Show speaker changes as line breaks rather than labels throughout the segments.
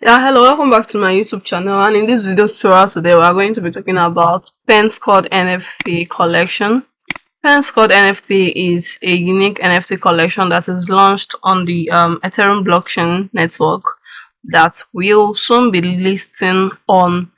Yeah, hello, welcome back to my YouTube channel. And in this video tutorial today, we are going to be talking about Pentsquad NFT collection. Pentsquad NFT is a unique NFT collection that is launched on the Ethereum blockchain network that will soon be listing on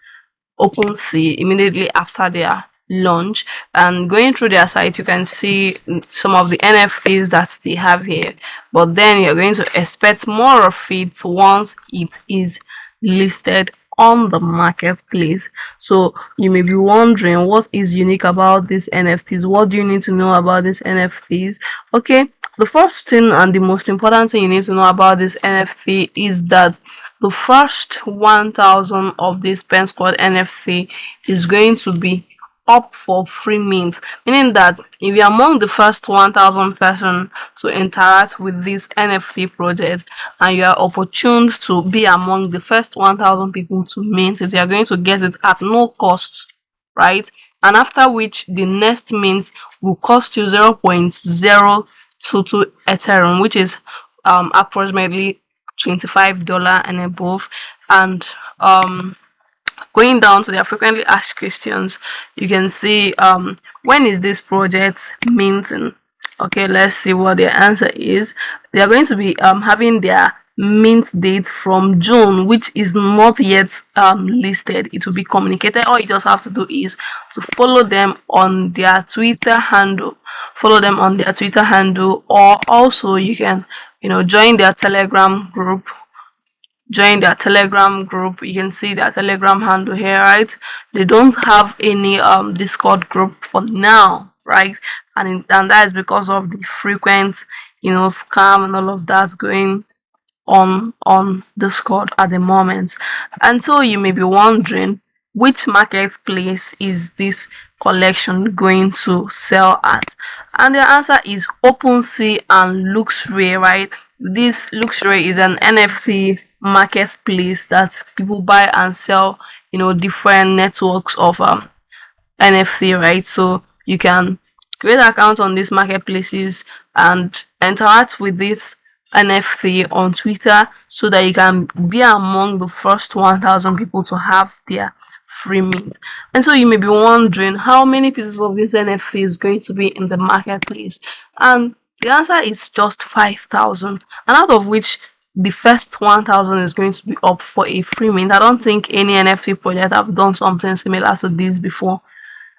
OpenSea immediately after their launch. And going through their site, you can see some of the NFTs that they have here, but then you're going to expect more of it once it is listed on the marketplace. So you may be wondering what is unique about these NFTs. What do you need to know about these NFTs? Okay, the first thing and the most important thing you need to know about this NFT is that the first 1,000 of this Pentsquad NFT is going to be up for free mint, meaning that if you're among the first 1,000 person to interact with this NFT project and you are opportune to be among the first 1,000 people to mint it, you're going to get it at no cost, right? And after which the next mint will cost you 0.022 Ethereum, which is approximately $25 and above. And going down to their frequently asked questions, you can see when is this project minting. Okay, let's see what their answer is. They are going to be having their mint date from June, which is not yet listed. It will be communicated. All you just have to do is to follow them on their Twitter handle, or also you can join their Telegram group. You can see their Telegram handle here, right? They don't have any Discord group for now, right? And that is because of the frequent scam and all of that going on Discord at the moment. And so you may be wondering, which marketplace is this collection going to sell at? And the answer is OpenSea and Luxray, right? This Luxray is an NFT marketplace that people buy and sell different networks of NFT, right? So you can create accounts on these marketplaces and interact with this NFT on Twitter so that you can be among the first 1,000 people to have their free mint. And so you may be wondering how many pieces of this NFT is going to be in the marketplace, and the answer is just 5,000, and out of which the first 1,000 is going to be up for a free mint. I don't think any NFT project have done something similar to this before,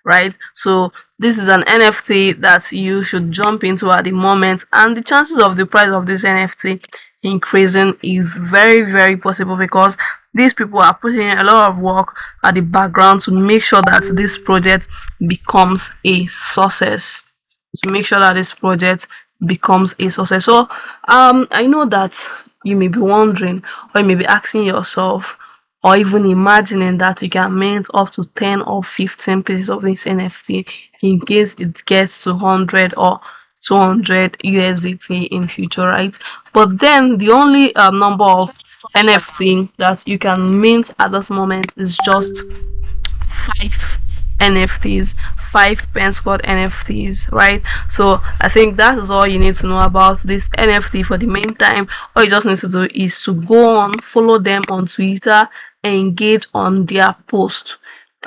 right? So this is an NFT that you should jump into at the moment, and the chances of the price of this NFT increasing is very, very possible because these people are putting in a lot of work at the background to make sure that this project becomes a success. So I know that you may be wondering, or you may be asking yourself, or even imagining that you can mint up to 10 or 15 pieces of this NFT in case it gets to 100 or 200 USDT in future, right? But then the only number of NFT that you can mint at this moment is just 5 NFTs, 5 Pentsquad NFTs, right? So I think that is all you need to know about this NFT for the meantime. All you just need to do is to go on, follow them on Twitter, engage on their posts,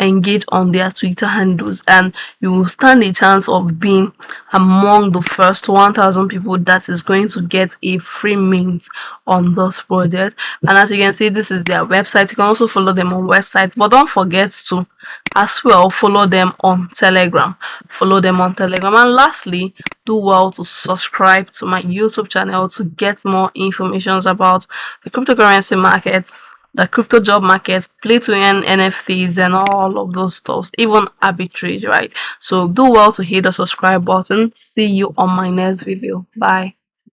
engage on their Twitter handles, and you will stand a chance of being among the first 1,000 people that is going to get a free mint on this project. And as you can see, this is their website. You can also follow them on websites, but don't forget to as well follow them on Telegram. And lastly, do well to subscribe to my YouTube channel to get more information about the cryptocurrency market, the crypto job market, play to earn NFTs, and all of those stuff, even arbitrage, right? So do well to hit the subscribe button. See you on my next video. Bye.